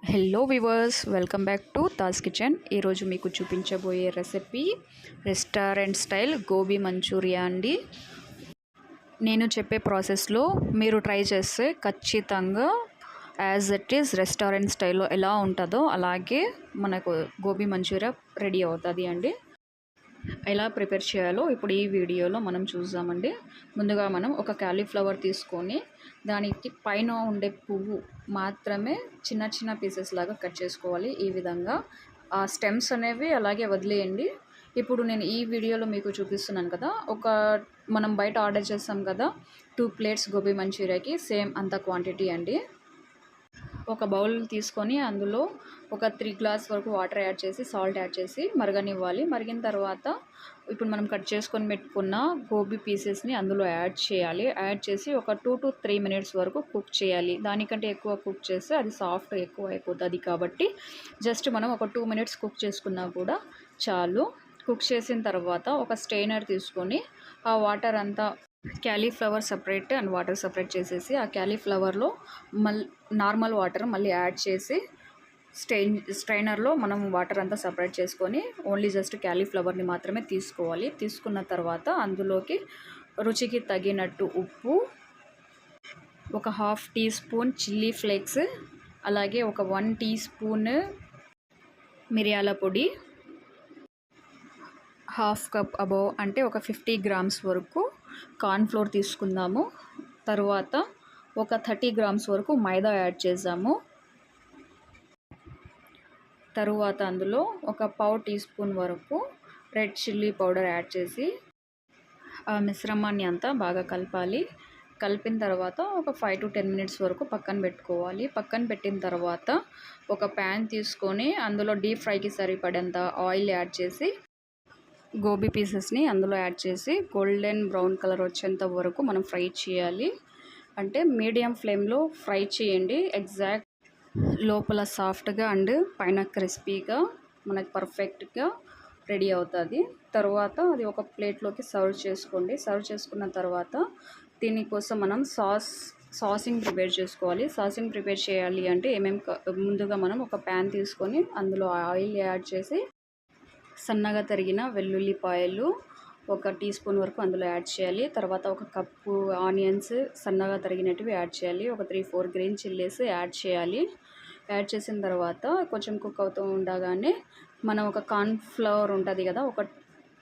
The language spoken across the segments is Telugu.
Hello viewers, welcome back to Taj kitchen. ఈరోజు మీకు చూపించబోయే recipe restaurant style gobi manchurian అండి. నేను చెప్పే ప్రాసెస్లో మీరు ట్రై చేస్తే ఖచ్చితంగా యాజ్ ఇట్ ఈస్ రెస్టారెంట్ స్టైల్లో ఎలా ఉంటుందో అలాగే మనకు గోబీ మంచూరియా రెడీ అవుతుంది అండి. ఎలా ప్రిపేర్ చేయాలో ఇప్పుడు ఈ వీడియోలో మనం చూద్దామండి. ముందుగా మనం ఒక క్యాలీఫ్లవర్ తీసుకొని దానికి పైన ఉండే పువ్వు మాత్రమే చిన్న చిన్న పీసెస్ లాగా కట్ చేసుకోవాలి. ఈ విధంగా ఆ స్టెమ్స్ అనేవి అలాగే వదిలేయండి. ఇప్పుడు నేను ఈ వీడియోలో మీకు చూపిస్తున్నాను కదా, మనం బయట ఆర్డర్ చేస్తాం కదా 2 ప్లేట్స్ గోబీ మంచూరియాకి సేమ్ అంత క్వాంటిటీ అండి. ఒక బౌల్ తీసుకొని అందులో ఒక 3 గ్లాస్ వరకు వాటర్ యాడ్ చేసి సాల్ట్ యాడ్ చేసి మరగనివ్వాలి. మరిగిన తర్వాత ఇప్పుడు మనం కట్ చేసుకొని పెట్టుకున్న గోబీ పీసెస్ని అందులో యాడ్ చేయాలి. యాడ్ చేసి ఒక 2 to 3 మినిట్స్ వరకు కుక్ చేయాలి. దానికంటే ఎక్కువ కుక్ చేస్తే అది సాఫ్ట్ ఎక్కువ అయిపోతుంది కాబట్టి జస్ట్ మనం ఒక 2 మినిట్స్ కుక్ చేసుకున్నా కూడా చాలు. కుక్ చేసిన తర్వాత ఒక స్ట్రెయినర్ తీసుకొని ఆ వాటర్ అంతా cauliflower separate and water separate చేసేసి ఆ క్యాలీఫ్లవర్లో నార్మల్ వాటర్ మళ్ళీ యాడ్ చేసి స్ట్రైనర్లో మనం వాటర్ అంతా సపరేట్ చేసుకొని ఓన్లీ జస్ట్ క్యాలీఫ్లవర్ని మాత్రమే తీసుకోవాలి. తీసుకున్న తర్వాత అందులోకి రుచికి తగినట్టు ఉప్పు, ఒక 1/2 టీ స్పూన్ చిల్లీ ఫ్లేక్స్, అలాగే ఒక 1 టీ స్పూన్ మిరియాల పొడి, 1/2 కప్ అబోవ్ అంటే ఒక 50 గ్రామ్స్ వరకు కార్న్ఫ్లోర్ తీసుకుందాము. తర్వాత ఒక 30 గ్రామ్స్ వరకు మైదా యాడ్ చేద్దాము. తరువాత అందులో ఒక 1/4 టీ స్పూన్ వరకు రెడ్ చిల్లీ పౌడర్ యాడ్ చేసి ఆ మిశ్రమాన్ని అంతా బాగా కలపాలి. కలిపిన తర్వాత ఒక 5 to 10 మినిట్స్ వరకు పక్కన పెట్టుకోవాలి. పక్కన పెట్టిన తర్వాత ఒక ప్యాన్ తీసుకొని అందులో డీప్ ఫ్రైకి సరిపడేంత ఆయిల్ యాడ్ చేసి గోబీ పీసెస్ని అందులో యాడ్ చేసి గోల్డెన్ బ్రౌన్ కలర్ వచ్చేంత వరకు మనం ఫ్రై చేయాలి. అంటే మీడియం ఫ్లేమ్లో ఫ్రై చేయండి. ఎగ్జాక్ట్ లోపల సాఫ్ట్గా అండ్ పైన క్రిస్పీగా మనకు పర్ఫెక్ట్గా రెడీ అవుతుంది. తర్వాత అది ఒక ప్లేట్లోకి సర్వ్ చేసుకోండి. సర్వ్ చేసుకున్న తర్వాత దీనికోసం మనం సాసింగ్ ప్రిపేర్ చేసుకోవాలి. సాసింగ్ ప్రిపేర్ చేయాలి అంటే ముందుగా మనం ఒక ప్యాన్ తీసుకొని అందులో ఆయిల్ యాడ్ చేసి సన్నగా తరిగిన వెల్లుల్లిపాయలు 1 టీ స్పూన్ వరకు అందులో యాడ్ చేయాలి. తర్వాత 1 కప్పు ఆనియన్స్ సన్నగా తరిగినట్టువి యాడ్ చేయాలి. ఒక 3-4 గ్రీన్ చిల్లీస్ యాడ్ చేయాలి. యాడ్ చేసిన తర్వాత కొంచెం కుక్ అవుతూ ఉండగానే మనం ఒక కార్న్ఫ్లవర్ ఉంటుంది కదా, ఒక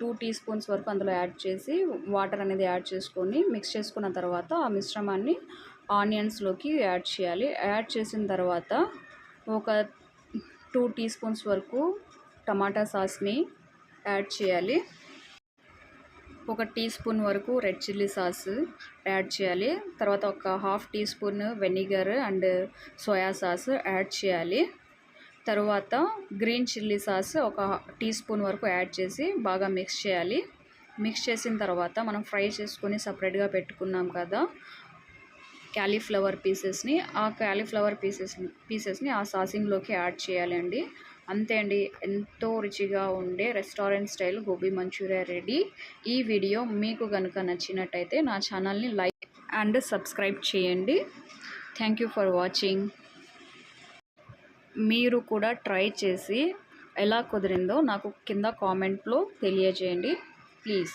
2 టీ స్పూన్స్ వరకు అందులో యాడ్ చేసి వాటర్ అనేది యాడ్ చేసుకొని మిక్స్ చేసుకున్న తర్వాత ఆ మిశ్రమాన్ని ఆనియన్స్లోకి యాడ్ చేయాలి. యాడ్ చేసిన తర్వాత ఒక 2 టీ స్పూన్స్ వరకు టమాటా సాస్ని యాడ్ చేయాలి. 1 టీ స్పూన్ వరకు రెడ్ చిల్లీ సాస్ యాడ్ చేయాలి. తర్వాత ఒక 1/2 teaspoon vinegar and soya sauce add చేయాలి. తర్వాత green chilli sauce 1 teaspoon వరకు యాడ్ చేసి బాగా మిక్స్ చేయాలి. మిక్స్ చేసిన తర్వాత మనం ఫ్రై చేసుకొని సపరేట్గా పెట్టుకున్నాం కదా క్యాలీఫ్లవర్ పీసెస్ని, ఆ క్యాలీఫ్లవర్ పీసెస్ని ఆ సాసింగ్లోకి యాడ్ చేయాలండి. అంతే అండి, ఎంతో రుచిగా ఉండే restaurant style gobi manchuria ready. ఈ వీడియో మీకు కనుక నచ్చినట్టయితే నా ఛానల్ని లైక్ అండ్ సబ్స్క్రైబ్ చేయండి. Thank you for watching. మీరు కూడా ట్రై చేసి ఎలా కుదిరిందో నాకు కింద కామెంట్లో తెలియజేయండి ప్లీజ్.